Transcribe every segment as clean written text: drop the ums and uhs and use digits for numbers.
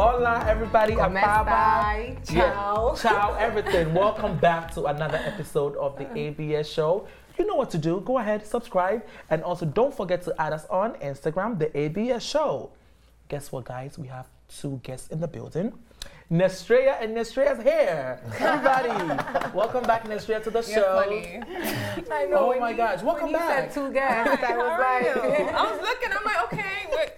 Hola, everybody. ¿Cómo estáis? Ciao. Ciao, everything. Welcome back to another episode of the ABS Show. You know what to do. Go ahead, subscribe, and also don't forget to add us on Instagram, the ABS Show. Guess what, guys? We have two guests in the building. Nestrea and Nestrea's here. Everybody, welcome back, Nestrea, to the show. Funny. I know. Oh my gosh, welcome when back. You said two guests. I was like, I was looking. I'm like, okay, wait,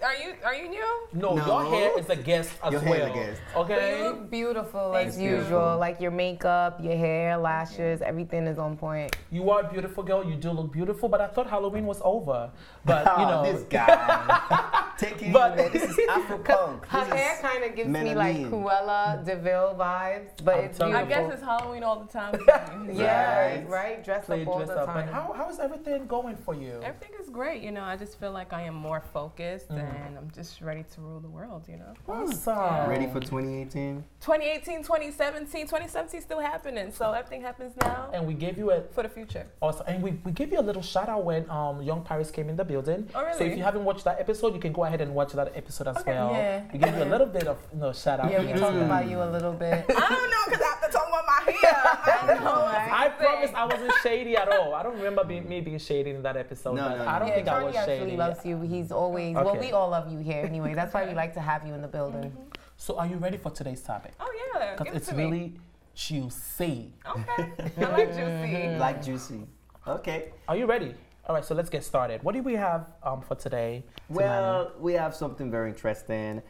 are you new? No, your hair is a guest as your well. Hair is a guest. Okay. you look beautiful as beautiful. usual. Like your makeup, your hair, lashes, everything is on point. You are a beautiful girl. You do look beautiful, but I thought Halloween was over. But you know, this guy. Taking But- man, this is Afro punk. Her hair kind of gives me like Cruella DeVille vibes, but I'm it's telling beautiful. you. I guess it's Halloween all the time. Yeah, right. Dress play up all dress the up. time. And how is everything going for you? Everything is great, you know. I just feel like I am more focused and I'm just ready to rule the world, you know. Awesome. Ready for 2018? 2018, 2017 still happening, so everything happens now And we gave you a for the future. also, and we gave you a little shout out when Young Paris came in the building. Oh, really? So if you haven't watched that episode, you can go ahead and watch that episode as well. yeah. We gave you a little bit of shout out. Yeah, we talked about you a little bit. I don't know, because I have to talk about my hair. I don't know. I promise I wasn't shady at all. I don't remember me being shady in that episode. No, but no, I don't no. think I Charlie was actually shady. loves you. He's always, well, Okay. we all love you here anyway. That's why we like to have you in the building. So are you ready for today's topic? Oh, yeah. Because Give it it's to me. really juicy. Okay. I like juicy. Like juicy. Okay. Are you ready? All right, so let's get started. What do we have for today? Well, we have something very interesting.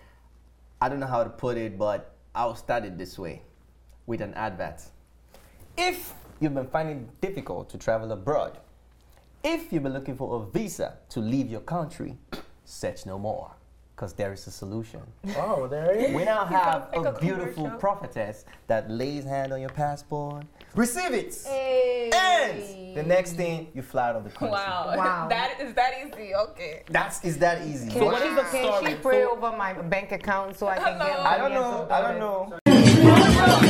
I don't know how to put it, but I'll start it this way with an advert. If you've been finding it difficult to travel abroad, if you've been looking for a visa to leave your country, search no more, because there is a solution. Oh, there it is. We now have make a a beautiful commercial. prophetess that lays hand on your passport, receive it, Hey. and the next thing you fly out of the country. Wow. Wow. That is that easy. Okay. Is that easy? So what is the Can story? she pray So- over my bank account so I can get Hello. money I don't and know. some I don't dollars? know.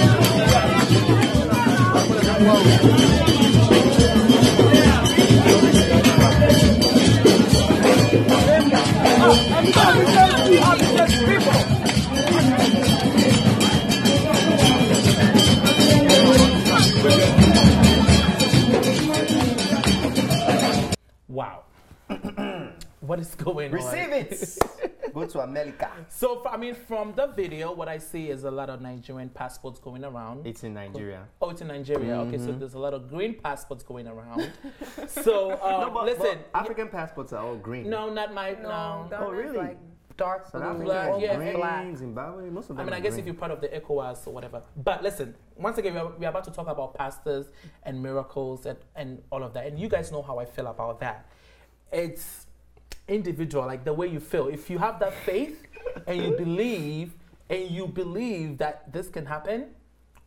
Wow. What is going on? Receive it. Go to America. So, from the video, what I see is a lot of Nigerian passports going around. It's in Nigeria. Oh, it's in Nigeria. Okay, so there's a lot of green passports going around. So, listen. But African passports are all green. No, not my. No, No. Ghana Oh, really? is like dark South blue, Africa Black, is yeah. green. black. Zimbabwe, most of them. I are guess green. if you're part of the ECOWAS or whatever. But listen, once again, we're about to talk about pastors and miracles and all of that. And you guys know how I feel about that. It's individual, like the way you feel. If you have that faith and you believe that this can happen,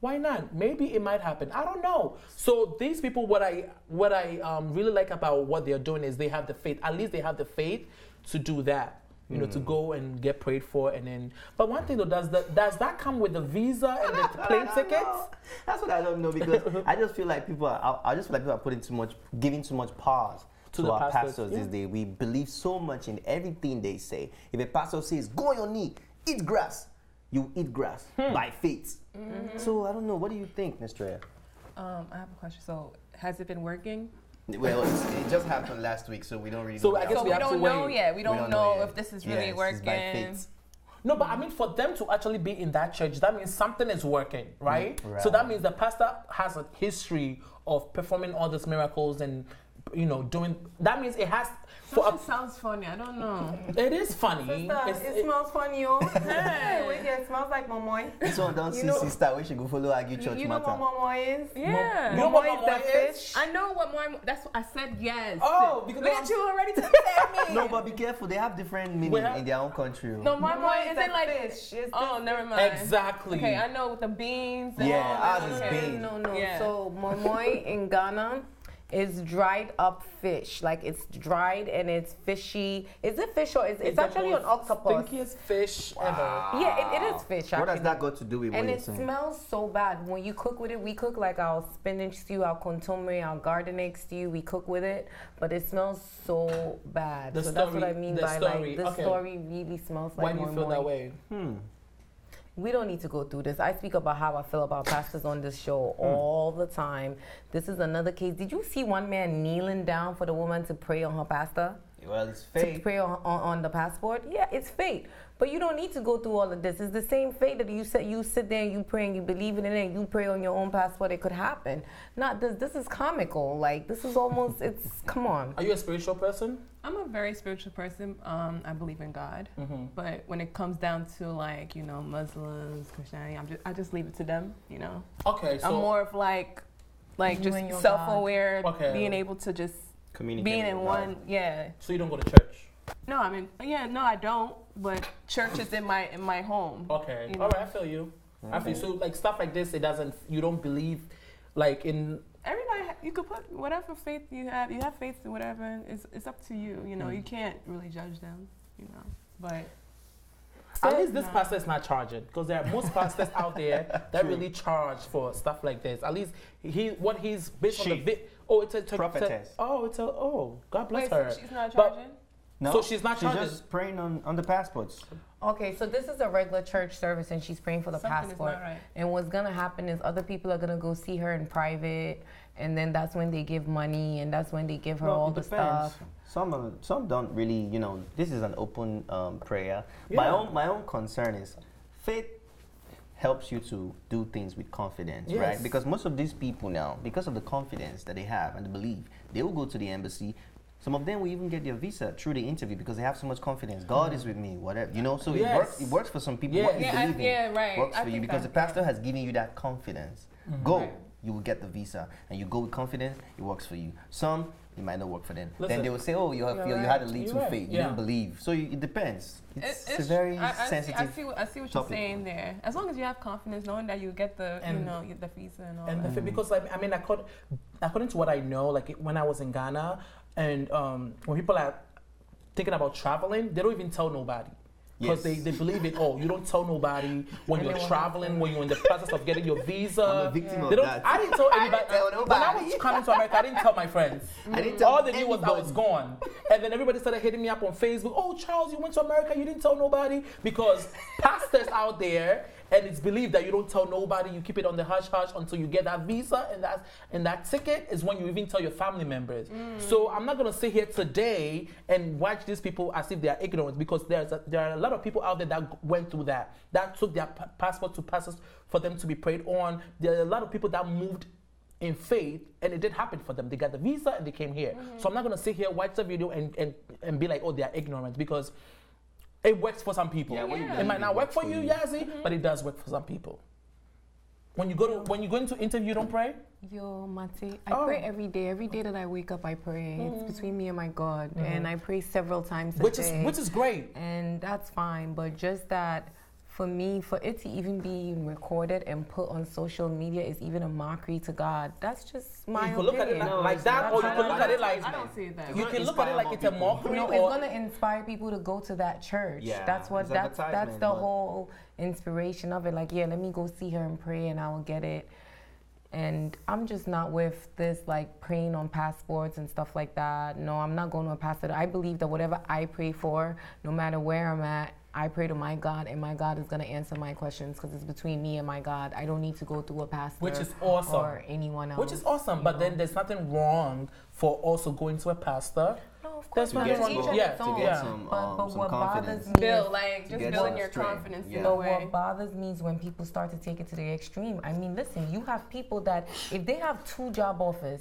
why not? Maybe it might happen. I don't know. So these people, what I really like about what they're doing is they have the faith. At least they have the faith to do that. You know, to go and get prayed for, and then. But one thing though, does that come with the visa and the plane tickets? That's what I don't know, because I just feel like people are putting too much, giving too much pause to the our pastors, pastors yeah. these days. We believe so much in everything they say. If a pastor says, "Go on your knee, eat grass," you eat grass by faith. So I don't know. What do you think, Nestrea? I have a question. So, has it been working? Well, it just happened last week, so we don't really. So know I guess So we we have to don't know wait. yet. We don't know yet. if this is Yes, really it's working. by faith. No, but for them to actually be in that church, that means something is working, right? Right. So that means the pastor has a history of performing all these miracles and, doing. That means it has. Something sounds funny. I don't know. It is funny. It smells funny, oh. Hey, wait, yeah, it smells like momoy. This one don't see know- sister. We should go follow Aggie Church You know matter. what momoy is? Yeah. You know what Momoy is momoy that is? fish. I know what more. That's what I said. Yes. Oh, because look at you already to tell me. No, but be careful. They have different meaning Well- in their own country. No, my Momoy boy is isn't that like fish. It's Oh, the- never mind. Exactly. Okay, I know with the beans. And Yeah, all that. ours is Okay. beans. No. Yeah. So momoy in Ghana is dried up fish. Like it's dried and it's fishy. Is it fish or it's actually an octopus? Stinkiest fish ever. Yeah, it is fish. What Actually. has that got to do with what And you're it saying? smells so bad. When you cook with it, we cook like our spinach stew, our consomme, our garden egg stew. We cook with it, but it smells so bad. The so that's what story- I mean the by story, like the okay. story really smells like Why do you feel moi that moi. way? we don't need to go through this. I speak about how I feel about pastors on this show all the time. This is another case. Did you see one man kneeling down for the woman to pray on her pastor? Well, it's To fake. pray on the passport? Yeah, it's fake. But you don't need to go through all of this. It's the same fate that you sit there and you pray and you believe in it and you pray on your own passport. It could happen. Not this. This is comical. Like, this is almost, it's, come on. Are you a spiritual person? I'm a very spiritual person. I believe in God. Mm-hmm. But when it comes down to like, you know, Muslims, Christianity, I just leave it to them, you know. Okay, so I'm more of like You just and your self-aware, God. Okay. being able to just Communicate being with in God. one, yeah. so you don't go to church. No, I mean, yeah, no, I don't. But church is in my home. Okay, You know? all right, I feel you. I feel so. Like stuff like this, you don't believe, like in. Everybody, you could put whatever faith you have. You have faith in whatever. It's up to you. You know, you can't really judge them. You know, but At least this No. pastor is not charging, because there are most pastors out there that really charge for stuff like this. At least he's based on the it's a Prophetess. God bless wait, her. so she's not But- charging. No, So she's not she's charging. just praying on the passports. Okay, so this is a regular church service and she's praying for the Something is passport. not right. And what's gonna happen is other people are gonna go see her in private, and then that's when they give money, and that's when they give her all it the depends. stuff. Some don't really, this is an open prayer. Yeah. My own concern is faith helps you to do things with confidence, Yes. right? Because most of these people now, because of the confidence that they have and the belief, they will go to the embassy. Some of them will even get their visa through the interview because they have so much confidence. God is with me, whatever, So Yes. it works for some people. Yeah. What you Yeah, believe in yeah, right. works I for you think because the that- pastor has given you that confidence. Go, Right. you will get the visa, and you go with confidence. It works for you. Some it might not work for them. Listen. Then they will say, "Oh, you You're had a right. little You're right. faith. You Yeah. didn't believe." So it depends. It's a It's- very I sensitive. I see what topic. you're saying there. As long as you have confidence, knowing that you get the And- the visa and all And that. because according to what I know, like when I was in Ghana, and when people are thinking about traveling, they don't even tell nobody. Because Yes. they believe it. Oh, you don't tell nobody when And you're then what traveling, when you're in the process of getting your visa. I'm a victim of They don't. that. I didn't tell anybody. tell When I nobody. was coming to America, I didn't tell my friends. I didn't tell All they knew was I was anybody. gone. And then everybody started hitting me up on Facebook. Oh, Charles, you went to America. You didn't tell nobody. Because pastors out there, and it's believed that you don't tell nobody. You keep it on the hush hush until you get that visa, and that ticket is when you even tell your family members. So I'm not gonna sit here today and watch these people as if they are ignorant, because there are a lot of people out there that went through that took their passport to pastors for them to be prayed on. There are a lot of people that moved in faith, and it did happen for them. They got the visa and they came here. So I'm not gonna sit here, watch the video, and be like, oh, they are ignorant, because it works for some people. Yeah, what you It believe might in not work works for for you, you. Yazzie, but it does work for some people. When you go into interview, you don't pray. Yo, Mati, I Oh. pray every day. Every day that I wake up, I pray. It's between me and my God, and I pray several times a Which day. is great. And that's fine, but just that for me, for it to even be recorded and put on social media is even a mockery to God. That's just my You can look at it opinion. like that, or you can look at it like I don't see it that you way. can look at it like it's a mockery. No, or it's gonna inspire people to go to that church. Yeah, that's what it's that's advertisement, the but- whole inspiration of it. Like, yeah, let me go see her and pray, and I will get it. And I'm just not with this like praying on passports and stuff like that. No, I'm not going to a pastor. I believe that whatever I pray for, no matter where I'm at, I pray to my God, and my God is going to answer my questions, because it's between me and my God. I don't need to go through a pastor, Which is awesome. or anyone else. Which is awesome, but then there's nothing wrong for also going to a pastor. No, of There's course, nothing not. wrong Each with of yeah, its own. yeah. some But what confidence. bothers me Build, is- like, just get building more your strength. confidence Yeah. in But a what way. bothers me is when people start to take it to the extreme. I mean, listen, you have people that if they have 2 job offers,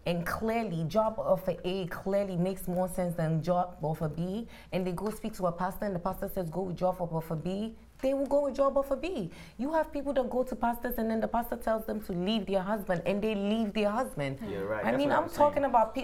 and clearly job offer A clearly makes more sense than job offer B, and they go speak to a pastor and the pastor says go with job offer B, they will go with job offer B. You have people that go to pastors and then the pastor tells them to leave their husband, and they leave their husband. You're right. I That's mean, what I'm I'm saying. talking about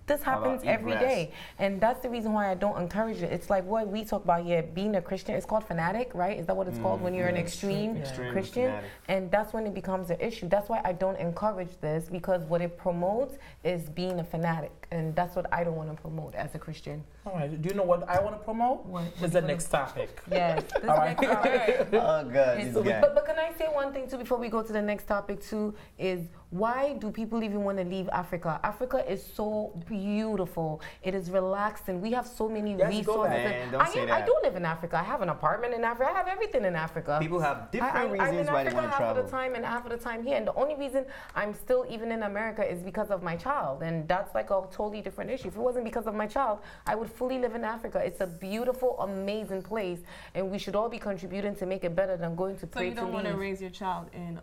this How about happens every egress? day, and that's the reason why I don't encourage it. It's like what we talk about here, being a Christian. It's called fanatic, right? Is that what it's called when you're an extreme Extreme Christian? fanatic. And that's when it becomes an issue. That's why I don't encourage this, because what it promotes is being a fanatic. And that's what I don't want to promote as a Christian. All right. Do you know what I want to promote? What Is the next topic. Yes. This All right. next topic. Oh God, this guy. But can I say one thing too before we go to the next topic too? Is why do people even want to leave Africa? Africa is so beautiful. It is relaxing. We have so many Yes, go resources. back. Man, don't say I that. do live in Africa. I have an apartment in Africa. I have everything in Africa. People have different I'm reasons in why they Africa want to half travel. of the time and half of the time here. And the only reason I'm still even in America is because of my child. And that's like a totally different issue. If it wasn't because of my child, I would fully live in Africa. It's a beautiful, amazing place. And we should all be contributing to make it better than going to So pray you don't to want to leave. raise your child in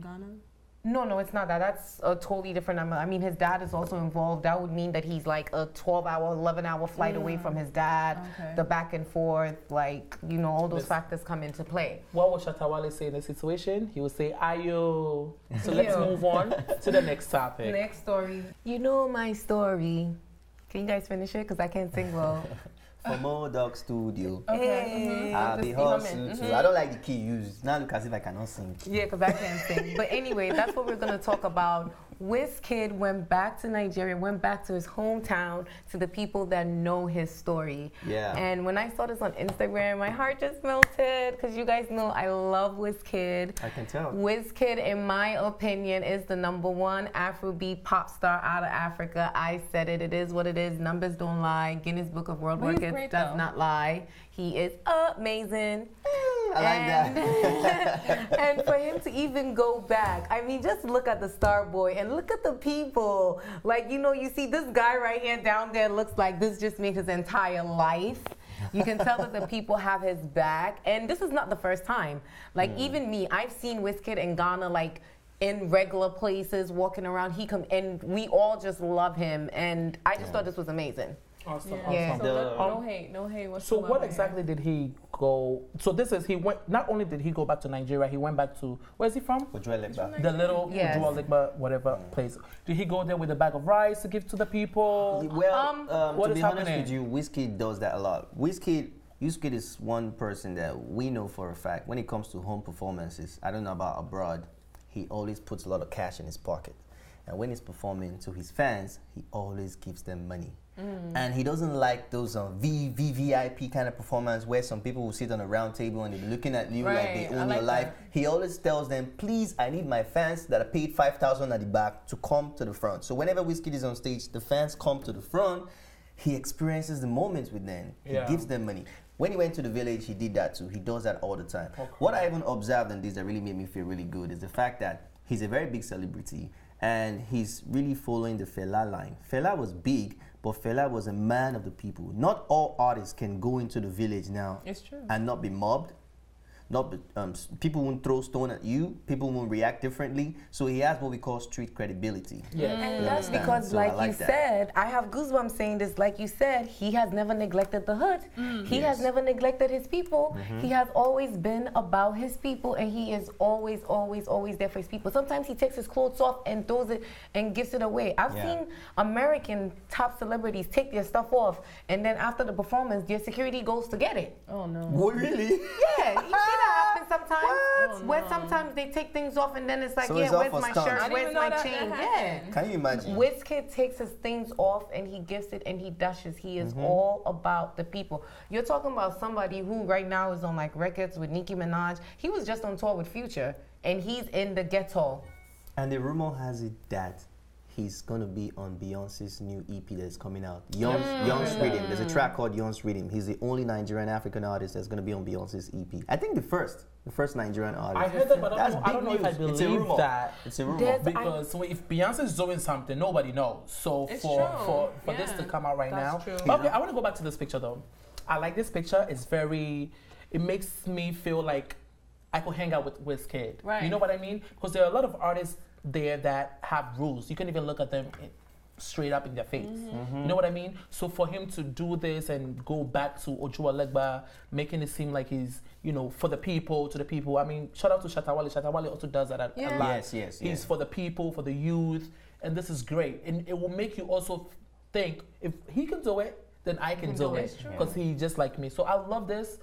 Ghana? No, it's not that. That's a totally different. I mean, his dad is also involved. That would mean that he's like a 12-hour, 11-hour flight away from his dad. Okay. The back and forth, like, you know, all those Yes. factors come into play. What would Shatawale say in this situation? He would say, ayo. So let's Yo. move on to the next topic. Next story. You know my story. Can you guys finish it? Because I can't sing well. From Old Dog Studio. Hey. I'll be Just hustle humming. too. I don't like the key used. Now look as if I cannot sing. Yeah, because I can't sing. But anyway, that's what we're going to talk about. Wizkid went back to Nigeria, went back to his hometown, to the people that know his story. Yeah. And when I saw this on Instagram, my heart just melted because you guys know I love Wizkid. I can tell. Wizkid, in my opinion, is the #1 Afrobeat pop star out of Africa. I said it. It is what it is. Numbers don't lie. Guinness Book of World But he's Records great, does though. not lie. He is amazing. I like that. And for him to even go back, I mean, just look at the star boy and look at the people. Like, you know, you see this guy right here down there looks like this just made his entire life. You can tell that the people have his back. And this is not the first time. Like, even me, I've seen Wizkid in Ghana, like, in regular places, walking around. And we all just love him. And I just thought this was amazing. Awesome, Yeah. awesome. So no hate. So what exactly did he go? So this is, he went, not only did he go back to Nigeria, he went back to, where's he from? The little Yes. Ujua whatever place. Did he go there with a bag of rice to give to the people? Well, what to is be honest happening? with you, Wizkid does that a lot. Wizkid is one person that we know for a fact when it comes to home performances. I don't know about abroad. He always puts a lot of cash in his pocket. And when he's performing to his fans, he always gives them money. And he doesn't like those VVIP kind of performance where some people will sit on a round table and they're looking at you like they Right, I own your like life. that. He always tells them, please, I need my fans that are paid $5,000 at the back to come to the front. So whenever Wizkid is on stage, the fans come to the front. He experiences the moments with them. He Yeah. gives them money. When he went to the village, he did that too. He does that all the time. What I even observed in this that really made me feel really good is the fact that he's a very big celebrity and he's really following the Fela line. Fela was big, but Fela was a man of the people. Not all artists can go into the village now It's true. and not be mobbed. Not be, people won't throw stone at you. People won't react differently. So he has what we call street credibility. Yeah. And You that's understand? because, So I like like you that. said, I have goosebumps saying this. Like you said, he has never neglected the hood. He has never neglected his people. He has always been about his people, and he is always, always, always there for his people. Sometimes he takes his clothes off and throws it and gives it away. I've Yeah. seen American top celebrities take their stuff off, and then after the performance, their security goes to get it. Oh no. What, really? Yeah, you see that happen sometimes. What? Where sometimes they take things off, and then it's like, So yeah, it's all where's for my stunts. shirt? I didn't Where's even know my that chain? that Yeah. happened. Can you imagine? Wizkid takes his things off and he gives it and he dashes. He is all about the people. You're talking about somebody who right now is on like records with Nicki Minaj. He was just on tour with Future and he's in the ghetto. And the rumor has it that he's gonna be on Beyonce's new EP that's coming out. Young's Rhythm. There's a track called Young's Rhythm. He's the only Nigerian African artist that's gonna be on Beyonce's EP. I think the first Nigerian artist. I heard that, but That's I don't big know if I news. It's a believe rumor. that. It's a rumor. There's- Because if Beyonce is doing something, nobody knows. So It's for true. this to Yeah, come out right now. that's true. Okay, I want to go back to this picture though. I like this picture. It's very. It makes me feel like I could hang out with Wizkid. Right. You know what I mean? Because there are a lot of artists there that have rules. You can even look at them straight up in their face. You know what I mean? So for him to do this and go back to Ojua Legba, making it seem like he's, you know, for the people, to the people. I mean, shout out to Shatawale. Shatawale also does that a Yeah. lot. Yes. He's for the people, for the youth, and this is great. And it will make you also think, if he can do it, then I can do It's it. true. Because he's just like me. So I love this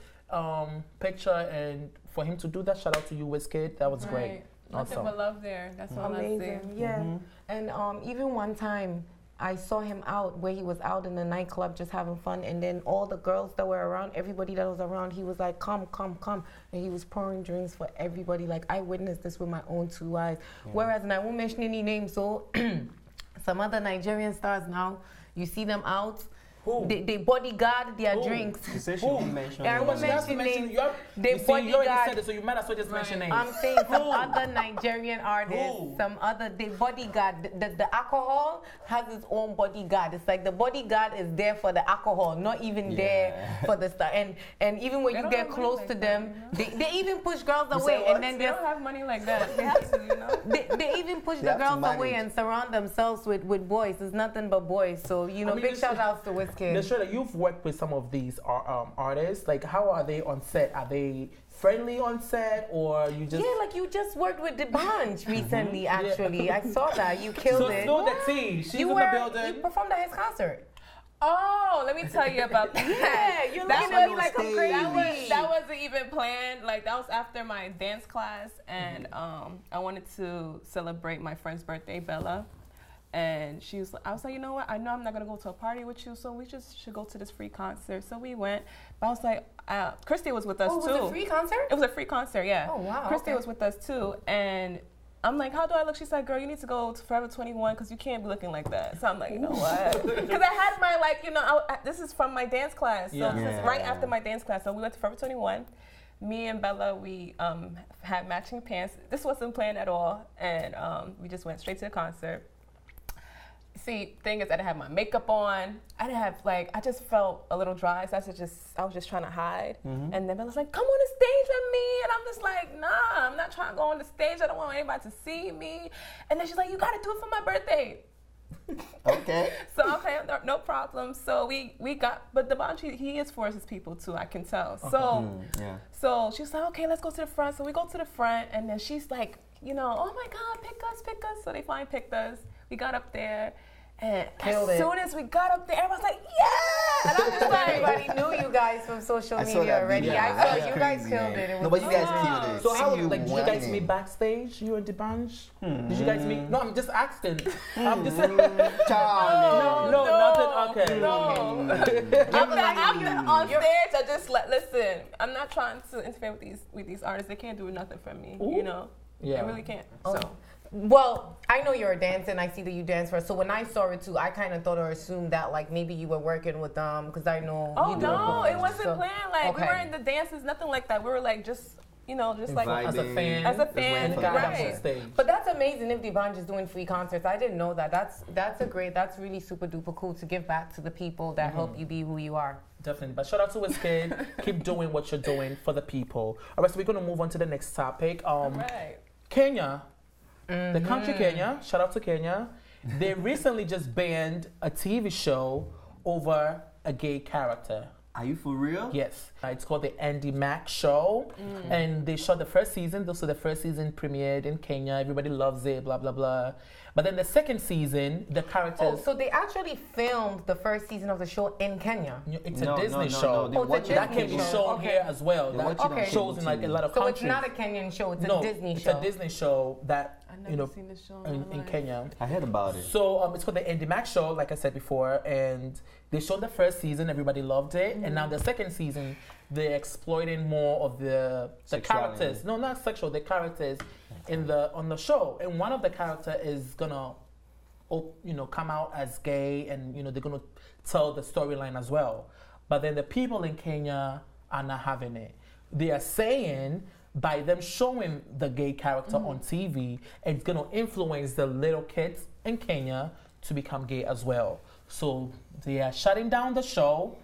picture, and for him to do that, shout out to you, Wizkid. That was great. Nothing Awesome. but love there. That's all I say. Amazing, yeah. And even one time, I saw him out where he was out in the nightclub just having fun, and then all the girls that were around, everybody that was around, he was like, come, and he was pouring drinks for everybody. Like, I witnessed this with my own 2 eyes. Whereas, and I won't mention any names, so some other Nigerian stars now, you see them out. They bodyguard their drinks. You said she didn't mention Yeah, I won't mention names. They you already bodyguard. said it, so you might as well just mention names. I'm saying some other Nigerian artists, they bodyguard. The alcohol has its own bodyguard. It's like the bodyguard is there for the alcohol, not even there for the stuff. And even when you get close to them, they even push girls away. And then they don't have money like that. They have to, you know. They even push the girls away and surround themselves with boys. It's nothing but boys. So, you know, big shout outs to Wizkid. Nashira, you've worked with some of these artists. Like, how are they on set? Are they friendly on set, or you just... Yeah, like you just worked with D'banj recently, actually. I saw that. You killed it. So the tea. She's in the building. You performed at his concert. Oh, let me tell you about that. Yeah, you're looking at me like I'm crazy. That wasn't even planned. Like, that was after my dance class, and I wanted to celebrate my friend's birthday, Bella. And I was like, you know what? I know I'm not gonna go to a party with you, so we just should go to this free concert. So we went. But I was like, Christy was with us too. Was it a free concert? It was a free concert, yeah. Oh wow. Christy was with us too, and I'm like, how do I look? She's like, girl, you need to go to Forever 21 because you can't be looking like that. So I'm like, you know what? Because I had my, like, you know, this is from my dance class. So this is right after my dance class. So we went to Forever 21. Me and Bella, we had matching pants. This wasn't planned at all. And we just went straight to the concert. See, thing is, I didn't have my makeup on. I didn't have, like, I just felt a little dry, so I was just trying to hide. And then Bella's like, come on the stage with me. And I'm just like, nah, I'm not trying to go on the stage. I don't want anybody to see me. And then she's like, you got to do it for my birthday. Okay. So, okay, no problem. So we got, but D'banj, he is for his people too, I can tell. So, so she's like, okay, let's go to the front. So we go to the front, and then she's like, you know, oh my God, pick us. So they finally picked us. We got up there, and as soon as we got up there, everyone's like, yeah! And I'm just like, everybody knew you guys from social media already. I saw you guys killed it. No, but you guys killed it. So how, like, did you guys meet backstage, you and D'banj? Did you guys meet? No, I'm just asking. I'm just saying. No, nothing. Okay. No. After on stage, I just listen. I'm not trying to interfere with these artists. They can't do nothing for me. You know. Yeah. They really can't. Oh. So. Well, I know you're a dancer, and I see that you dance first. So when I saw it too, I kind of thought or assumed that, like, maybe you were working with them, because I know. Oh you no, it wasn't planned. Like, we were in the dances, nothing like that. We were like just, you know, just like as a fan. Right. But that's amazing if D'banj is doing free concerts. I didn't know that. That's really super duper cool to give back to the people that help you be who you are. Definitely. But shout out to Wizkid. Keep doing what you're doing for the people. All right, so we're going to move on to the next topic. Kenya. The country Kenya, shout out to Kenya, they recently just banned a TV show over a gay character. Are you for real? Yes. It's called the Andy Mack Show. And they shot the first season. So the first season premiered in Kenya. Everybody loves it, blah, blah, blah. But then the second season, the characters... Oh, so they actually filmed the first season of the show in Kenya? It's a Disney show. That can be shown here as well. That shows in like a lot of countries. So it's not a Kenyan show, it's a Disney show. It's a Disney show that, I've never seen this show in Kenya. I heard about it. So it's called the Andy Mack Show, like I said before, and they showed the first season, everybody loved it, and now the second season, they're exploiting more of the characters. No, not sexual, the characters on the show. And one of the characters is gonna, come out as gay, and they're gonna tell the storyline as well. But then the people in Kenya are not having it. They are saying by them showing the gay character on TV, it's gonna influence the little kids in Kenya to become gay as well. So they are shutting down the show,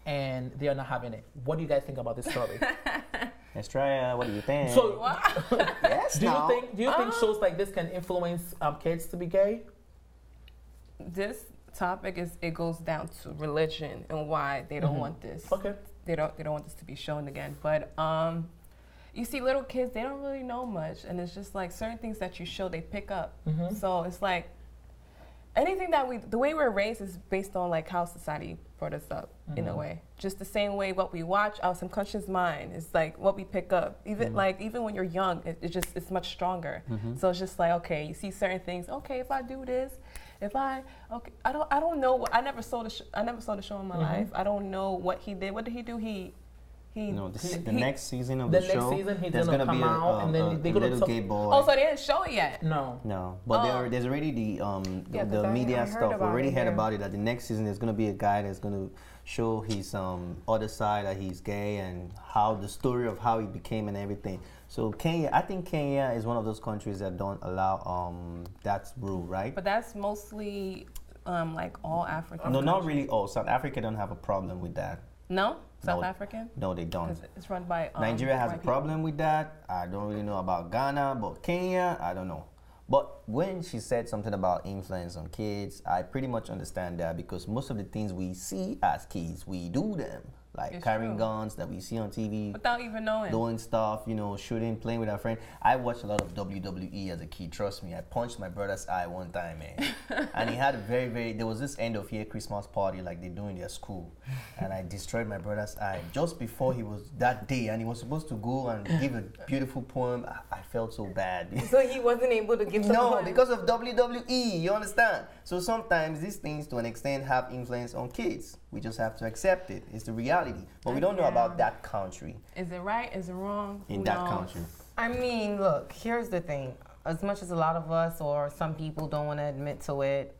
and they are not having it. What do you guys think about this story? Australia, what do you think? So, yes, do you think shows like this can influence kids to be gay? This topic it goes down to religion and why they don't want this. Okay. They don't want this to be shown again. But you see, little kids, they don't really know much, and it's just like certain things that you show, they pick up. So it's like anything that the way we're raised is based on like how society brought us up in a way. Just the same way what we watch, our subconscious mind is like what we pick up. Even even when you're young, it's much stronger. So it's just like, okay, you see certain things. Okay, if I do this, I don't know. I never saw the show in my life. I don't know what he did. What did he do? The next season of the the show, next season he's there's gonna gonna be come out, and then they're a gonna little talk. gay boy. Oh, so they didn't show it yet? No. But there's already the 'cause I media heard stuff. We about already it, heard yeah. about it. That the next season there's gonna be a guy that's gonna show his other side, that he's gay, and how the story of how he became and everything. So Kenya, I think Kenya is one of those countries that don't allow that rule, right? But that's mostly like all African. No, not really all. South Africa don't have a problem with that. No? South No. African? No, they don't. 'Cause it's run by Nigeria has a white people. problem with that. I don't really know about Ghana, but Kenya, I don't know. But when she said something about influence on kids, I pretty much understand that, because most of the things we see as kids, we do them. Like It's carrying true. guns that we see on TV, Without even knowing. doing stuff, shooting, playing with our friend. I watched a lot of WWE as a kid, trust me. I punched my brother's eye one time, man. And he had a there was this end of year Christmas party like they do in their school. And I destroyed my brother's eye just before he was that day, and he was supposed to go and give a beautiful poem. I felt so bad. So he wasn't able to give the No, poem. because of WWE, you understand? So sometimes these things, to an extent, have influence on kids. We just have to accept it. It's the reality. But we don't know about that country, Is it right? Is it wrong? in Who that knows? country. I mean, look, here's the thing. As much as a lot of us or some people don't want to admit to it,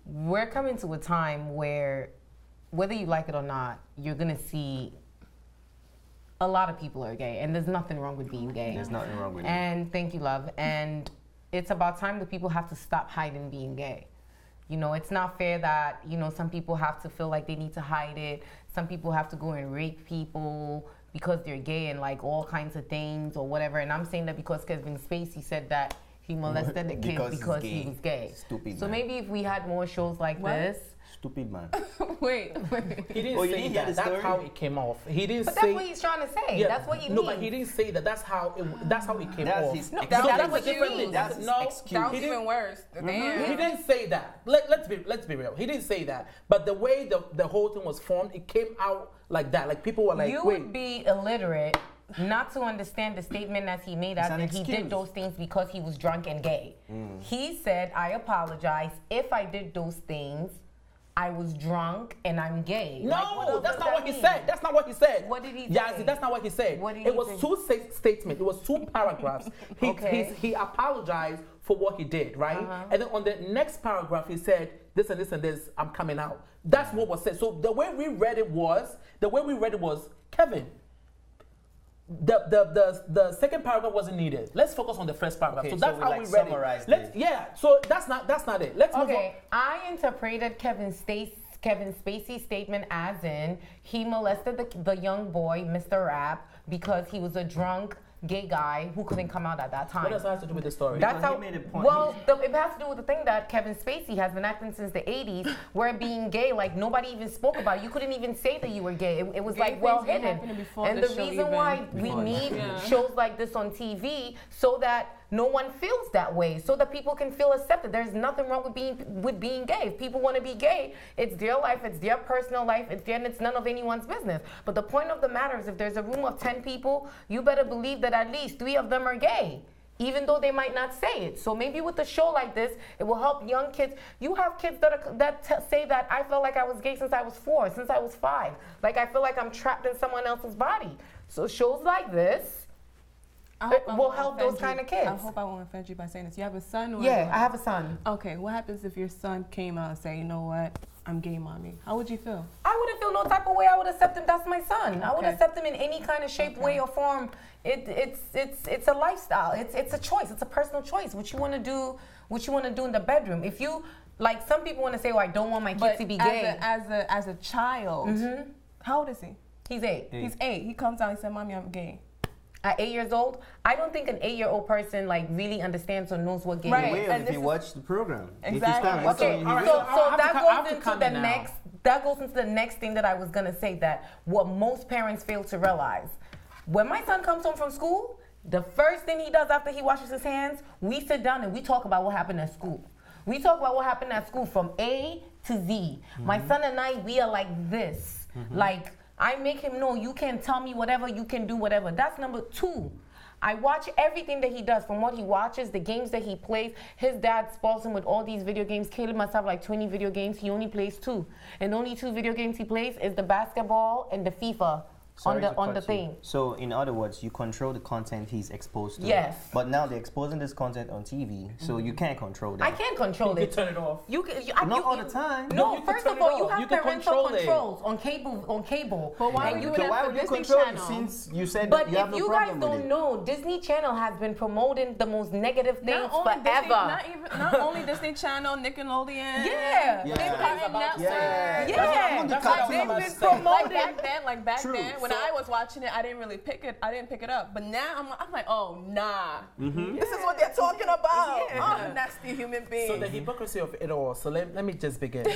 we're coming to a time where, whether you like it or not, you're going to see a lot of people are gay. And there's nothing wrong with being gay. There's nothing wrong with it. And thank you, love. And it's about time that people have to stop hiding being gay. It's not fair that, some people have to feel like they need to hide it. Some people have to go and rape people because they're gay and like all kinds of things or whatever. And I'm saying that because Kevin Spacey said that he molested the kid because he was gay. Stupid, so man. maybe if we had more shows like What? this. Stupid, man. Wait. He didn't Oh, you say didn't hear that. the That's story? how it came off. He didn't But say. that's what he's trying to say. Yeah, That's what he no, means. but he didn't say that. That's how it came That's off. his No, excuse. that's what what he you means. mean. That's his No, excuse. That was He didn't- even worse. Damn. He didn't say that. Let's be real. He didn't say that. But the way the whole thing was formed, it came out like that. Like people were like, You wait. would be illiterate not to understand the statement that he made, as an if he excuse. did those things because he was drunk and gay. He said, I apologize if I did those things. I was drunk and I'm gay. No, Like, what else that's does not that what he mean? said. That's not what he said. What did he Yeah, say? that's not what he said. What did it he was say? two statements. It was 2 paragraphs. Okay. He apologized for what he did, right? And then on the next paragraph, he said, this and this and this, I'm coming out. That's what was said. So the way we read it was, Kevin, the second paragraph wasn't needed. Let's focus on the first paragraph. Okay, so that's so we, how like, we read summarized it. it. Yeah. So that's not it. Let's move on. Okay, I interpreted Kevin Spacey's statement as in he molested the young boy, Mr. Rapp, because he was a drunk gay guy who couldn't come out at that time. What does that have to do with the story? That's Because how. he made a point. Well, it has to do with the thing that Kevin Spacey has been acting since the '80s, where being gay, like nobody even spoke about it. You couldn't even say that you were gay. It was Gay like well things been hidden. happening before And the the show reason even. why we Before need Yeah. shows like this on TV, so that no one feels that way, so that people can feel accepted. There's nothing wrong with being gay. If people want to be gay, it's their life, it's their personal life, it's none of anyone's business. But the point of the matter is, if there's a room of 10 people, you better believe that at least 3 of them are gay, even though they might not say it. So maybe with a show like this, it will help young kids. You have kids that say that I felt like I was gay since I was 4, since I was 5. Like I feel like I'm trapped in someone else's body. So shows like this will help those kind of kids. I hope I won't offend you by saying this. You have a son? Or Yeah, I have a son. Okay, what happens if your son came out and say, you know what, I'm gay, mommy? How would you feel? I wouldn't feel no type of way. I would accept him. That's my son. I would Okay. accept him in any kind of shape, way, or form. It's a lifestyle. It's a choice. It's a personal choice. What you want to do in the bedroom. If you like, some people want to say, "Oh, I don't want my kid to be gay." As a child, how old is he? He's 8. He's 8. He comes out and said, "Mommy, I'm gay." At 8 years old, I don't think an 8-year-old person like really understands or knows what gay Right. is. Will And if this you is- watch the program. If you Exactly. start watching, Okay, you all right. will. so I have that to goes into come the in now. next. That goes into the next thing that I was gonna say. That what most parents fail to realize. When my son comes home from school, the first thing he does after he washes his hands, we sit down and we talk about what happened at school. We talk about what happened at school from A to Z. My son and I, we are like this. Like, I make him know you can tell me whatever, you can do whatever. That's number 2. I watch everything that he does, from what he watches, the games that he plays. His dad spoils him with all these video games. Caleb must have like 20 video games. He only plays 2. And the only 2 video games he plays is the basketball and the FIFA. On the thing. So in other words, you control the content he's exposed to. Yes. But now they're exposing this content on TV, so you can't control that. I can't control You it. can turn it off. Not all the time. No, you can first turn of it all, you off. have You can parental control it. controls on cable. But why And are you we can- doing So why that would for you Disney control Channel? it since you said But that you have if no you guys problem with don't it? know, Disney Channel has been promoting the most negative things forever. Not only Disney Channel, Nickelodeon. Yeah. They've gotten that Yeah. Yeah. That's what I'm They've about been to say. promoting. Like back True. then, when So- I was watching it, I didn't really pick it. I didn't pick it up. But now I'm like, oh nah, this is what they're talking about. Yeah. Oh, nasty human being. So the hypocrisy of it all. So let me just begin.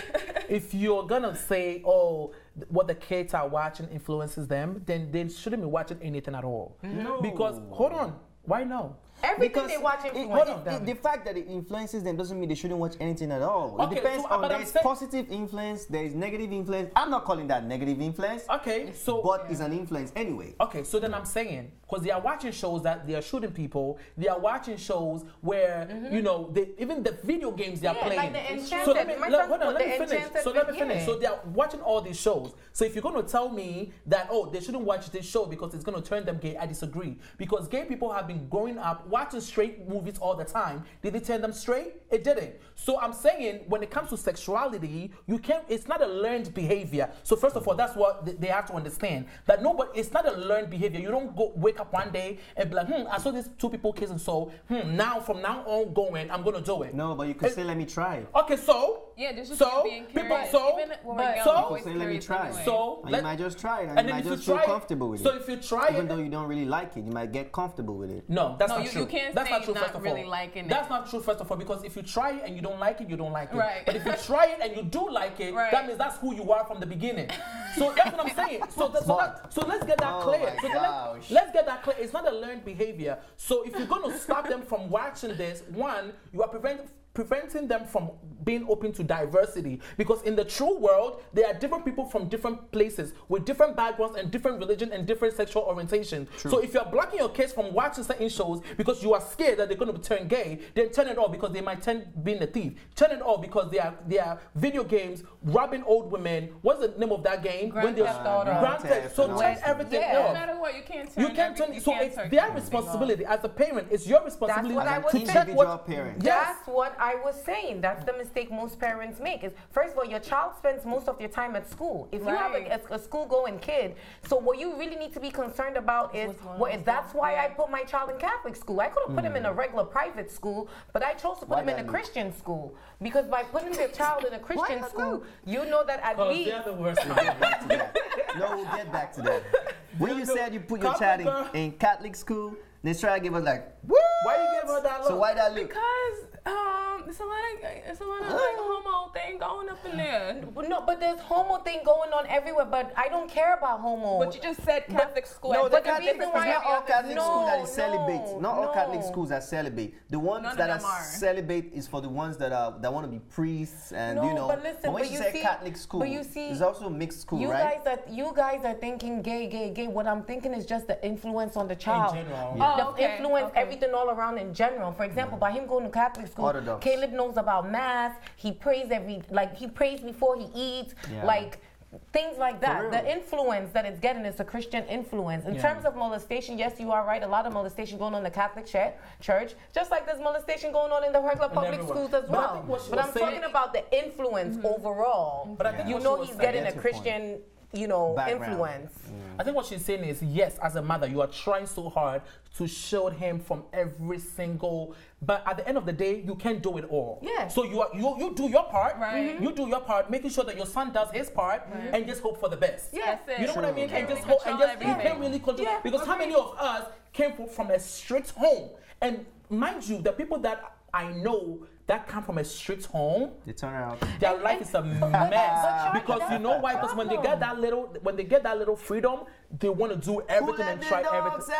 If you're gonna say, oh, what the kids are watching influences them, then they shouldn't be watching anything at all. No. Because hold on, why no? Everything they watch influences them. The fact that it influences them doesn't mean they shouldn't watch anything at all. Okay, It depends so, on but I'm there's saying- positive influence, there is negative influence. I'm not calling that negative influence, Okay, so but it's an influence anyway. okay, so then I'm saying, because they are watching shows that they are shooting people, they are watching shows where you know even the video games they are Yeah, playing. like the so Enchanted. My son hold on, put let me the finish. Enchanted So let me video. finish. So they are watching all these shows. So if you're going to tell me that they shouldn't watch this show because it's going to turn them gay, I disagree. Because gay people have been growing up watching straight movies all the time. Did it turn them straight? It didn't. So I'm saying when it comes to sexuality, you can't. It's not a learned behavior. So first of all, that's what they have to understand. That it's not a learned behavior. You don't wake up one day and be like, I saw these 2 people kissing, so now from now on going, I'm gonna do it. No, but you could say, let me try. Okay, so yeah, this is so being people, curious. so Even when but- we're young, so- we're always Say, let me curious try. anyway. so And you might just try it, and, and you then might if you just feel try comfortable with so it. if you try Even it, though you don't really like it, you might get comfortable with it. no, that's No, not you true. can't That's say not true. not First of really all, liking it. that's not true. First of all, because if you try it and you don't like it, you don't like it. Right. But if you try it and you do like it, Right. that means that's who you are from the beginning. So that's what I'm saying. So let's get that Oh clear. my So gosh. let's get that clear. It's not a learned behavior. So if you're going to stop them from watching this, one, you are preventing them from being open to diversity, because in the true world there are different people from different places with different backgrounds and different religion and different sexual orientation. So if you're blocking your kids from watching certain shows because you are scared that they're going to turn gay, then turn it off because they might turn being a thief. Turn it off because they are video games robbing old women. What's the name of that game? Grand Theft Auto. Grand Theft. So Grand turn Theft. everything Yeah. No off. matter what, you can't turn. You can't turn. So it's turn their everything responsibility as a parent. It's your responsibility what I to was check saying. Individual what. parent. Yes. That's what I was saying. That's the mistake most parents make. Is first of all, your child spends most of your time at school. If you have Right. a school-going kid, so what you really need to be concerned about is What's going on. that's why Yeah. I put my child in Catholic school. I could have put him in a regular private school, but I chose to put Why him in that, a Luke? Christian school, because by putting your child in a Christian that, school, Luke? you know that at Because least. they're the worst. We'll get back to that. No, we'll get back to that. When you said you put your child in Catholic school, they try to give us like, what? Why you give her that look? So why that look? Because it's a lot of like homo thing going up in there. No, but there's homo thing going on everywhere. But I don't care about homo. But you just said Catholic school. No, I the think Catholic, it's it's different not for all every Catholic other- schools that No, is celibate. Not all Catholic no. schools are celibate. The ones None of that them are are. celibate is for the ones that want to be priests and No, you know. but listen, when but you you say see- Catholic school, but you see- there's also mixed school, You right? guys are thinking gay. What I'm thinking is just the influence on the child. general. The Oh, okay, influence, okay. everything all around in general. For example, by him going to Catholic school, Orthodox. Caleb knows about mass. He prays he prays before he eats. Yeah. Like things like that. real. The influence that it's getting is a Christian influence. In terms of molestation, yes, you are right. A lot of molestation going on in the Catholic church, just like there's molestation going on in the regular public everywhere. schools as But I well. think what she But was I'm saying- talking about the influence overall. But I think You what know she was he's saying- getting a That's your point. Christian, Background. influence. I think what she's saying is, yes, as a mother, you are trying so hard to shield him from every single. But at the end of the day, you can't do it all. Yeah. So you do your part. Right. You do your part, making sure that your son does his part, and just hope for the best. Yeah. That's it. You know what I mean? Can't And just really hope, and control just you everything. can't really control. Yeah, Because how many of us came from a strict home? And mind you, the people that I know that come from a strict home, They turn around. their life is a mess. Because you know why? Because when they get that little freedom, they want to do everything and try everything.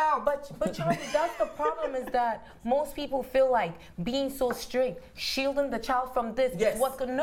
But Charlie, that's the problem, is that most people feel like being so strict, shielding the child from this is what's gonna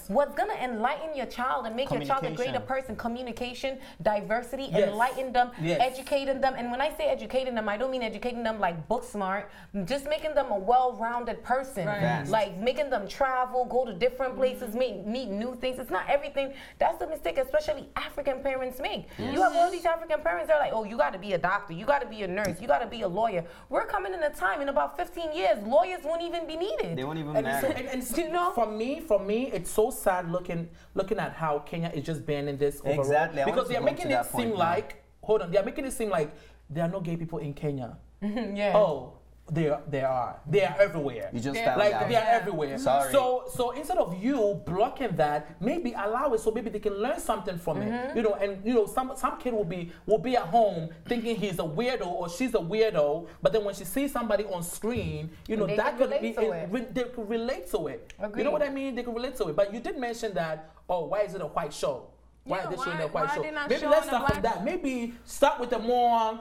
what's gonna enlighten your child and make your child a greater person. Communication, diversity, enlighten them, educating them. And when I say educating them, I don't mean educating them like book smart, just making them a well-rounded person. Like making them travel, go to different places, meet new things. It's not everything. That's the mistake, especially African parents make. You have all these African parents, they're like, oh, you got to be a doctor, you got to be a nurse, you got to be a lawyer. We're coming in a time in about 15 years, lawyers won't even be needed. They won't even matter. And you know, for me, it's so sad looking at how Kenya is just banning this overall. Exactly. Because they're making it seem like, they're making it seem like there are no gay people in Kenya. Oh. They are everywhere. You just like they are everywhere. Sorry. So instead of you blocking that, maybe allow it so maybe they can learn something from it. You know, and you know, some kid will be at home thinking he's a weirdo or she's a weirdo, but then when she sees somebody on screen, you know, that could be they could relate to it. Agreed. You know what I mean? They could relate to it. But you did mention that, oh, why is it a white show? Why are they showing a white show? Maybe let's start from that. Maybe start with the more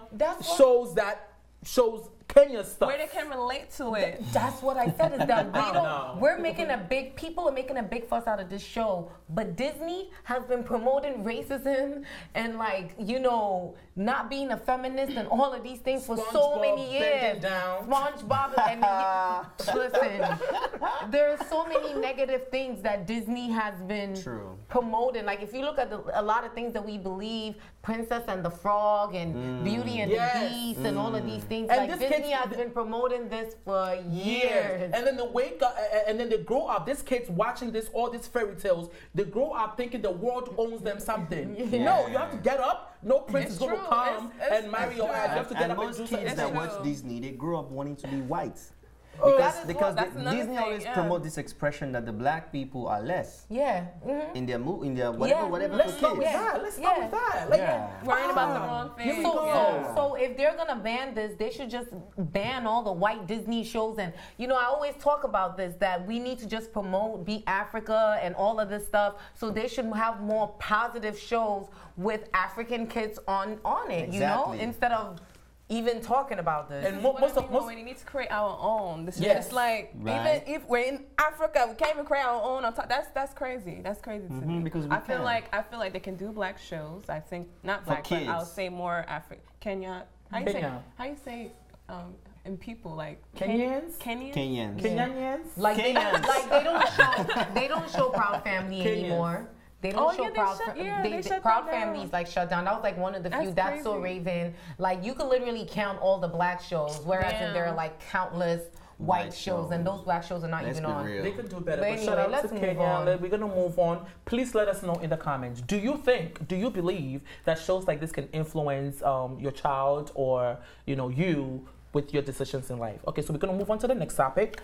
shows that shows Kenya stuff. Where they can relate to it. That's what I said, is that people are making a big fuss out of this show, but Disney has been promoting racism and, like, you know, not being a feminist and all of these things for so many years. SpongeBob and listen, there are so many negative things that Disney has been promoting. Like, if you look at a lot of things that we believe, Princess and the Frog and Beauty and the Beast and all of these things, and like Disney has been promoting this for years. And then they wake up, and then they grow up. These kids watching all these fairy tales, they grow up thinking the world owns them something. No, you have to get up. No prince is going to come and marry your ass. You have to get up and do something. Kids that watch Disney, they grow up wanting to be white. Because Disney always promote this expression that the black people are less. In their whatever. Let's start with that. Let's start with that. Worrying about the wrong thing. So if they're gonna ban this, they should just ban all the white Disney shows. And you know, I always talk about this, that we need to just promote Be Africa and all of this stuff. So they should have more positive shows with African kids on it. You know, instead of even talking about this. And most we need to create our own. It's like, even if we're in Africa, we can't even create our own. That's crazy. That's crazy to me. Because I feel like they can do black shows. I think not black, but I'll say more Kenya. How you say in people like Kenyans? Like they don't show Proud Family anymore. They don't show Proud Families like shut down. That was like one of the few. That's crazy. So Raven. Like you can literally count all the black shows, whereas there are like countless white shows, and those black shows are not even on. They could do better. But anyway, shout out to Kenya. We're gonna move on. Please let us know in the comments. Do you believe that shows like this can influence your child or you with your decisions in life? Okay, so we're gonna move on to the next topic.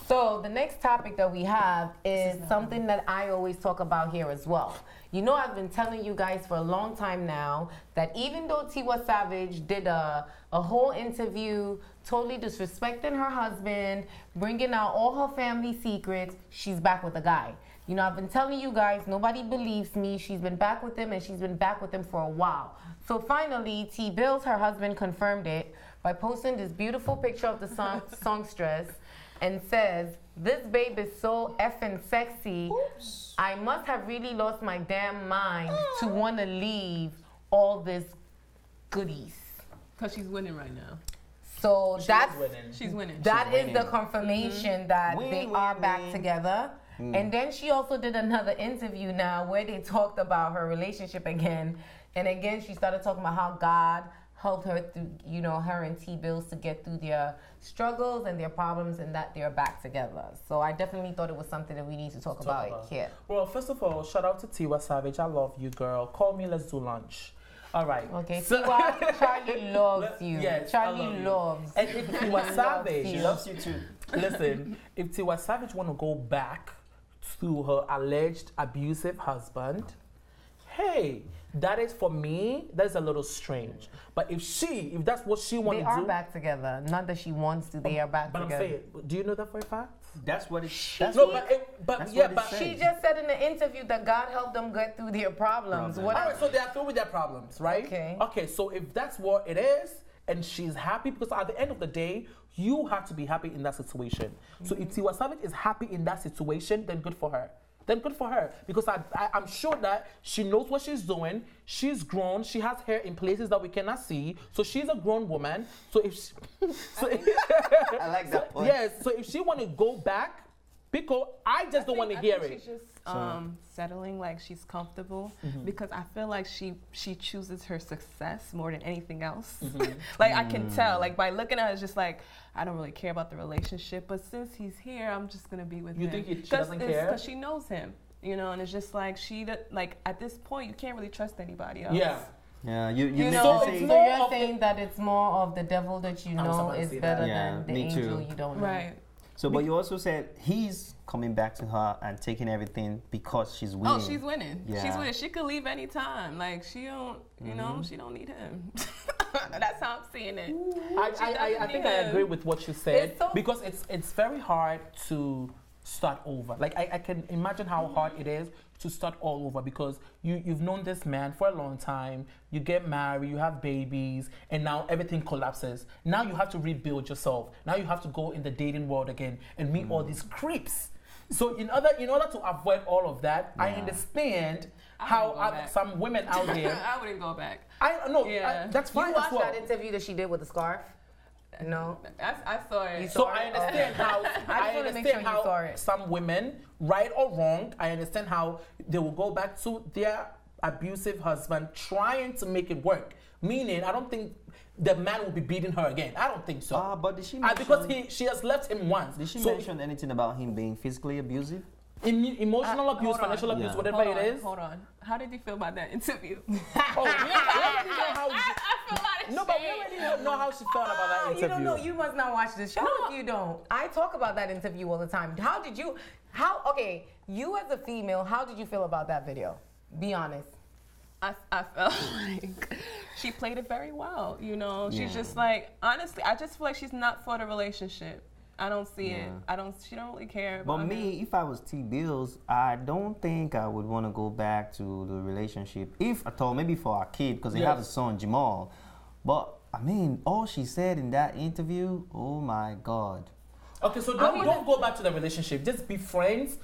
So the next topic that we have is something that I always talk about here as well. You know, I've been telling you guys for a long time now that even though Tiwa Savage did a whole interview totally disrespecting her husband, bringing out all her family secrets, she's back with a guy. You know, I've been telling you guys, nobody believes me. She's been back with him, and she's been back with him for a while. So finally, T-Bills, her husband, confirmed it by posting this beautiful picture of the songstress and says, "This babe is so effing sexy. Oops. I must have really lost my damn mind to want to leave all this goodies." Because she's winning right now. So she's winning. That is the confirmation that they are back together. And then she also did another interview now where they talked about her relationship again. And again, she started talking about how God helped her through, her and T-Bills to get through their struggles and their problems, and that they're back together. So I definitely thought it was something that we need to talk about here. Well, first of all, shout out to Tiwa Savage. I love you, girl. Call me, let's do lunch. All right. Okay, Tiwa, Charlie loves you. Yes, Charlie loves. And if Tiwa Savage, she loves you too. Listen, if Tiwa Savage want to go back to her alleged abusive husband, hey, that is for me, that is a little strange. But if that's what she wants to do. They are back together. Not that she wants to, they are back but together. I'm saying, do you know that for a fact? That's what it's. She That's just said in the interview that God helped them get through their problems. All right, so they are through with their problems, right? Okay. Okay, so if that's what it is, and she's happy, because at the end of the day, you have to be happy in that situation. So if Tiwa Savage is happy in that situation, then good for her. Because I'm sure that she knows what she's doing. She's grown. She has hair in places that we cannot see. So she's a grown woman. So if she, I like that point. Yes. So if she want to go back, because I just don't want to hear it. She's just settling, like she's comfortable, because I feel like she chooses her success more than anything else. Like I can tell, like by looking at it, it's just like I don't really care about the relationship, but since he's here, I'm just gonna be with him. You think she doesn't care? Because she knows him, and it's just like like at this point, you can't really trust anybody else. Yeah. Yeah, you So say, you're saying that it's more of the devil that you know is better than the me angel too. you don't know. Right. So, but you also said he's coming back to her and taking everything because she's winning. Oh, she's winning. Yeah. She's winning. She could leave anytime. Like she don't, she don't need him. That's how I'm seeing it. I think I agree with what you said, because it's very hard to start over. Like I can imagine how hard it is to start all over, because you've known this man for a long time, you get married, you have babies, and now everything collapses. Now you have to rebuild yourself. Now you have to go in the dating world again and meet all these creeps. So in order to avoid all of that, I understand how some women out there. I wouldn't go back. I know. That's fine. You watched that interview that she did with the scarf? No, I saw it. So I understand how saw it. Some women, right or wrong, I understand how they will go back to their abusive husband trying to make it work. Meaning, I don't think the man will be beating her again. I don't think so. But did she mention, because she has left him once. Did she mention anything about him being physically abusive? Emotional abuse, financial abuse, whatever it is. Hold on. How did you feel about that interview? We already know how. But we already know how she felt about that interview. You don't know. You must not watch the show if you don't. I talk about that interview all the time. Okay, you as a female, how did you feel about that video? Be honest. I felt like she played it very well. She's just like, honestly, I just feel like she's not for the relationship. I don't see it. She don't really care about me, if I was T-Bills, I don't think I would want to go back to the relationship. If at all, maybe for our kid, because they have a son, Jamal. But, I mean, all she said in that interview, oh my God. Okay, so don't go back to the relationship. Just be friends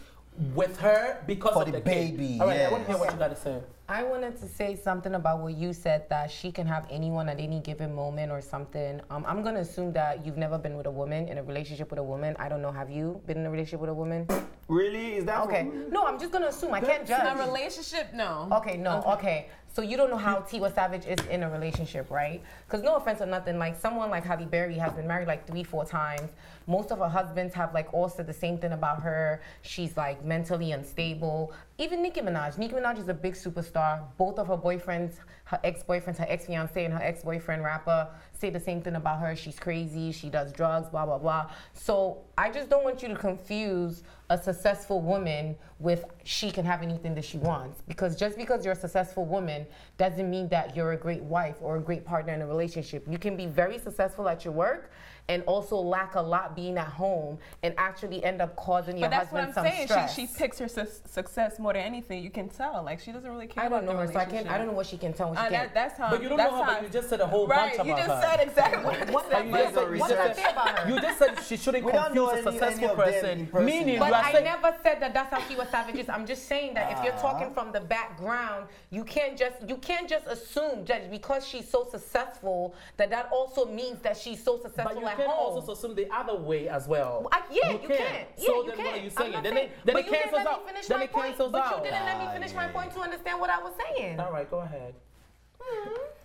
with her because of the baby. Kid. All right, I want to hear what you got to say. I wanted to say something about what you said, that she can have anyone at any given moment or something. I'm going to assume that you've never been with a woman, in a relationship with a woman. I don't know, have you been in a relationship with a woman? Really? Is that okay? No, I'm just going to assume. I can't judge. A relationship? No. Okay, no, okay. So you don't know how Tiwa Savage is in a relationship, right? Because no offense or nothing, like someone like Halle Berry has been married like 3-4 times. Most of her husbands have like all said the same thing about her. She's like mentally unstable. Even Nicki Minaj. Nicki Minaj is a big superstar. Both of her boyfriends, her ex-boyfriends, her ex-fiance and her ex-boyfriend rapper say the same thing about her. She's crazy, she does drugs, blah, blah, blah. So I just don't want you to confuse a successful woman with she can have anything that she wants. Because just because you're a successful woman doesn't mean that you're a great wife or a great partner in a relationship. You can be very successful at your work and also lack a lot being at home and actually end up causing your husband some stress. But that's what I'm saying. She picks her success more than anything. You can tell. Like, she doesn't really care about the relationship. I don't know her, so I don't know what she can tell when she can't. That's how. But you don't know her, but you just said a whole bunch about her. Right, you just said exactly what What did I say about her? You just said she shouldn't confuse a successful person. Meaning, but I never said that that's how Tiwa Savage is. I'm just saying that if you're talking from the background, you can't just assume just because she's so successful that also means that she's so successful at home. But you can also assume the other way as well. You can. So then what are you saying? Then it cancels out. Then it cancels out. But you didn't let me finish my point to understand what I was saying. All right, go ahead.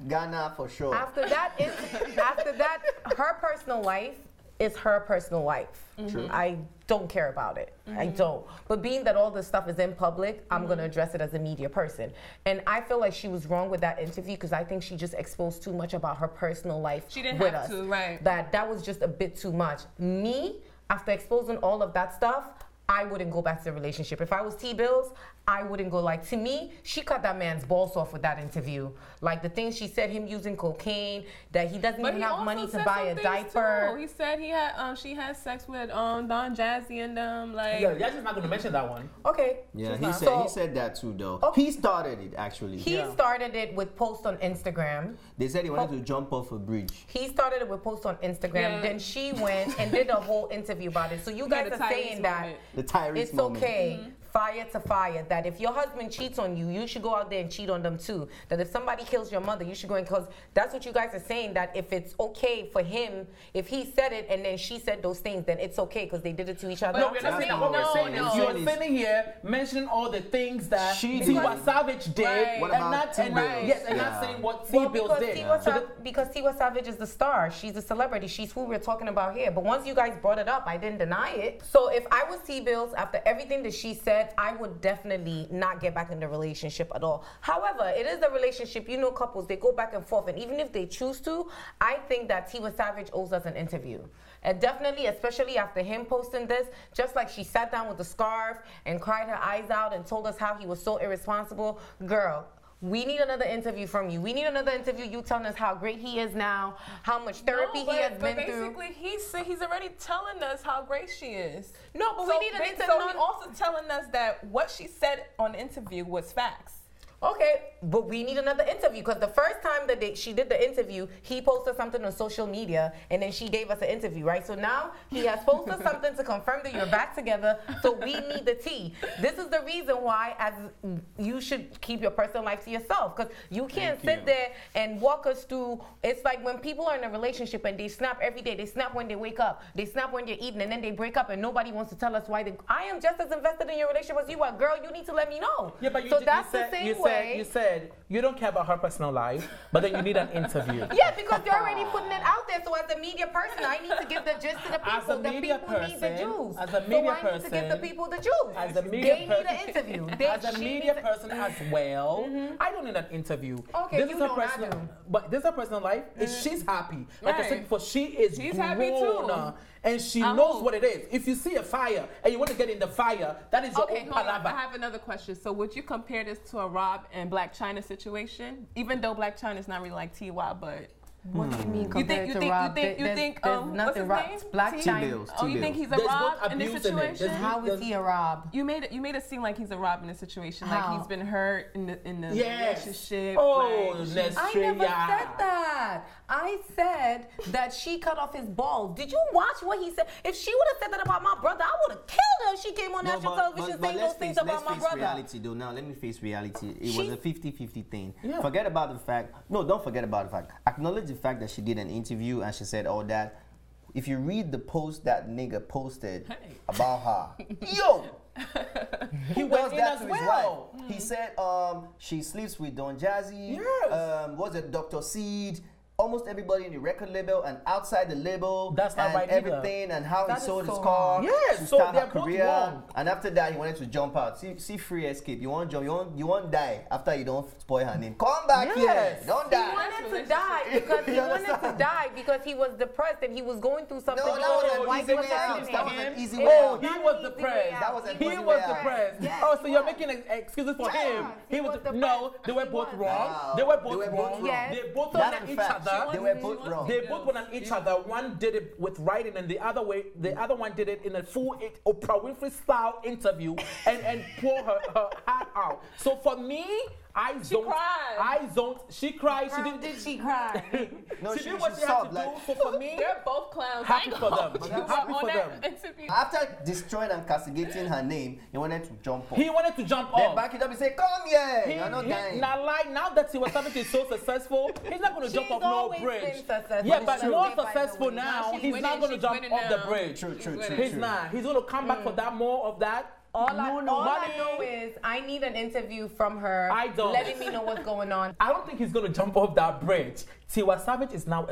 Ghana for sure. After that, her personal life is her personal life. True. I don't care about it. I don't. But being that all this stuff is in public, I'm going to address it as a media person. And I feel like she was wrong with that interview because I think she just exposed too much about her personal life she didn't with have us. To, right. That was just a bit too much. Me, after exposing all of that stuff, I wouldn't go back to the relationship. If I was T-Bills, I wouldn't go. Like, to me, she cut that man's balls off with that interview. Like, the things she said, him using cocaine, that he doesn't even have money to buy a diaper. He said he had she had sex with Don Jazzy and like. Yeah, Jazzy's not gonna mention that one. Okay. Yeah, She's he said that too, though. Okay. He started it, actually. He started it with posts on Instagram. They said he wanted to jump off a bridge. He started it with posts on Instagram. Yeah. Then she went and did a whole interview about it. So you guys are saying that The Tyrese it's moment. okay, fire to fire, that if your husband cheats on you, you should go out there and cheat on them too. That if somebody kills your mother, you should go and cause. That's what you guys are saying, that if it's okay for him, if he said it and then she said those things, then it's okay because they did it to each other. No, we're not saying that. What we're saying is you're sitting here mentioning all the things that Tiwa Savage did, Right. What and about not and T-Bills? yes, and Yeah. not saying what Well, T-Bills did. because Tiwa Savage is the star. She's a celebrity. She's who we're talking about here. But once you guys brought it up, I didn't deny it. So if I was T-Bills, after everything that she said, I would definitely not get back in the relationship at all. However, it is a relationship. You know, couples, they go back and forth. And even if they choose to, I think that Tiwa Savage owes us an interview. And definitely, especially after him posting this, just like she sat down with the scarf and cried her eyes out and told us how he was so irresponsible. Girl, we need another interview from you. We need another interview. You telling us how great he is now, how much therapy he has been through. Basically, he's already telling us how great she is. No, but we need an interview. So he's also telling us that what she said on the interview was facts. Okay, but we need another interview because the first time that she did the interview, he posted something on social media and then she gave us an interview, right? So now he has posted something to confirm that you're back together. So we need the tea. This is the reason why as you should keep your personal life to yourself because you can't sit there and walk us through. It's like when people are in a relationship and they snap every day. They snap when they wake up. They snap when they're eating and then they break up and nobody wants to tell us why. I am just as invested in your relationship as you are. Girl, you need to let me know. Yeah, but so that's the same way. You said you don't care about her personal life, but then you need an interview. Yeah, because you're already putting it out there. So as a media person, I need to give the gist to the people. As a The media people need the person, juice. as a media so I need to give the person, people the juice. As a media they need an interview. As a media person as well, I don't need an interview. Okay, this you is her don't, I personal, do. but this is her personal life. Is she's happy? Like I said before, she's She's grown, happy too. and she knows what it is. If you see a fire and you want to get in the fire, that is your own Hold on. I palaver. have another question. So would you compare this to a Rob and Black China situation? Even though Black China is not really like T.Y., but What do you mean you compared think to Rob? there's There's what's nothing his Rob. name? Black China. T-Bills. Oh, you think he's a There's Rob both in this abuse in it. situation? How is he a Rob? You made it seem like he's a Rob in this situation, How? like he's been hurt in the Yes. relationship. Oh, like, let's I say, never yeah. said that. I said that she cut off his balls. Did you watch what he said? If she would have said that about my brother, I would have killed her if she came on national television saying those things about my brother. Reality, though. Now, let me face reality. It was a 50-50 thing. Yeah. Forget about the fact. No, don't forget about the fact. Acknowledge the fact that she did an interview and she said all that. If you read the post that nigga posted about her, yo, He he went does in that as to his well. wife. He said she sleeps with Don Jazzy. Yes. Was it Dr. Seed? Almost everybody in the record label and outside the label. That's not and right either. everything and how That he is sold his so car wrong. Yes, to so start they're her both career. wrong. And after that, he wanted to jump out. See free escape. You won't jump. You won't die after you don't spoil her name. Come back Yes. here. Don't He die. wanted to die because he You wanted to understand? die because he was depressed and he was going through something. No, that because was his an wife easy was way out. hurting That him. was an easy It way Oh, out. he not was an the easy press. way out. That was an He easy was way the out. press. Yes, Oh, so he you're was. making excuses for Yes, him. he was the No, press. they were He both was. wrong. Wow. They were both They were wrong. both wrong. Yes. They both That's on a each fact. other. They were both wrong. They both went on each other. One did it with writing, and the other one did it in a full Oprah Winfrey style interview, and pour her heart out. So for me, She cried. She did. Did she cry? No, She did what she had to do. So for me, They're both clowns. Happy I for know. them. You Happy were for on them. that interview. After destroying and castigating her name, he wanted to jump off. he wanted to jump Then off. back it up and say, "Come here." You're not dying. Now that Tiwa Savage is so successful, he's not going to jump She's off no always bridge. been successful. Yeah, But but she's more winning, by the successful way. now, She's he's winning, not going to she's jump winning off the now. bridge. True. He's not. He's going to come back for that more of that. All I money. know is I need an interview from her. I don't. Letting me know what's going on. I don't think he's going to jump off that bridge. Tiwa Savage is now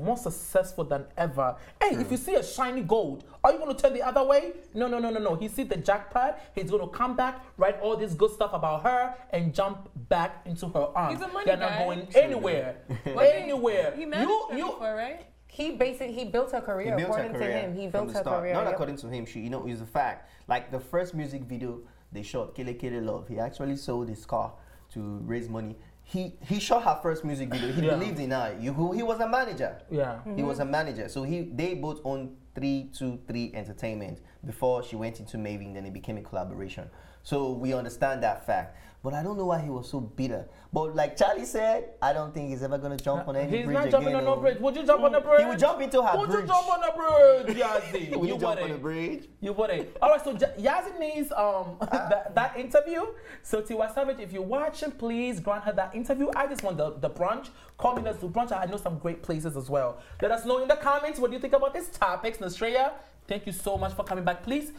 more successful than ever. Hey, if you see a shiny gold, are you going to turn the other way? No. He sees the jackpot. He's going to come back, write all this good stuff about her, and jump back into her arms. He's a money They're not guy. going anywhere. Anywhere. He managed her before, right? He built her career. He built her According career to him, he from built the her start. career. Not Yep. according to him. It's a fact. Like the first music video they shot Kele Kele Love. He actually sold his car to raise money. He shot her first music video. He believed in her. He was a manager. Yeah. He was a manager. So they both owned 323 Entertainment before she went into Maven, then it became a collaboration. So we understand that fact. But I don't know why he was so bitter. But like Charlie said, I don't think he's ever going to jump on any bridge again. He's not jumping on no bridge. Would you jump on the bridge? He would jump into her bridge. Would you jump on the bridge, Yazzie? Would you jump on the bridge? You wouldn't. All right, so Yazzie needs that interview. So Tiwa Savage, if you're watching, please grant her that interview. I just want the brunch. Call me, let's do brunch. I know some great places as well. Let us know in the comments what you think about this topic. Australia, thank you so much for coming back. Please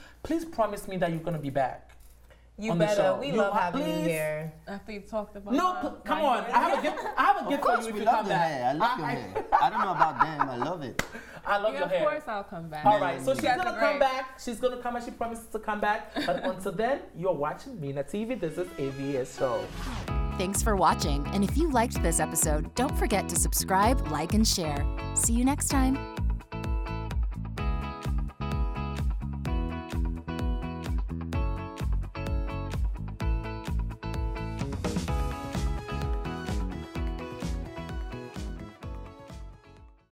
promise me that you're going to be back. You better. We love having you here. After you talked about come on. I have a gift for you if you come back. I love your hair. I don't know about them. I love it. I love your hair. Of course I'll come back. All right, so she's going to come back. She's going to come and she promises to come back. But until then, you're watching MinaTV. This is AVS Show. Thanks for watching. And if you liked this episode, don't forget to subscribe, like, and share. See you next time.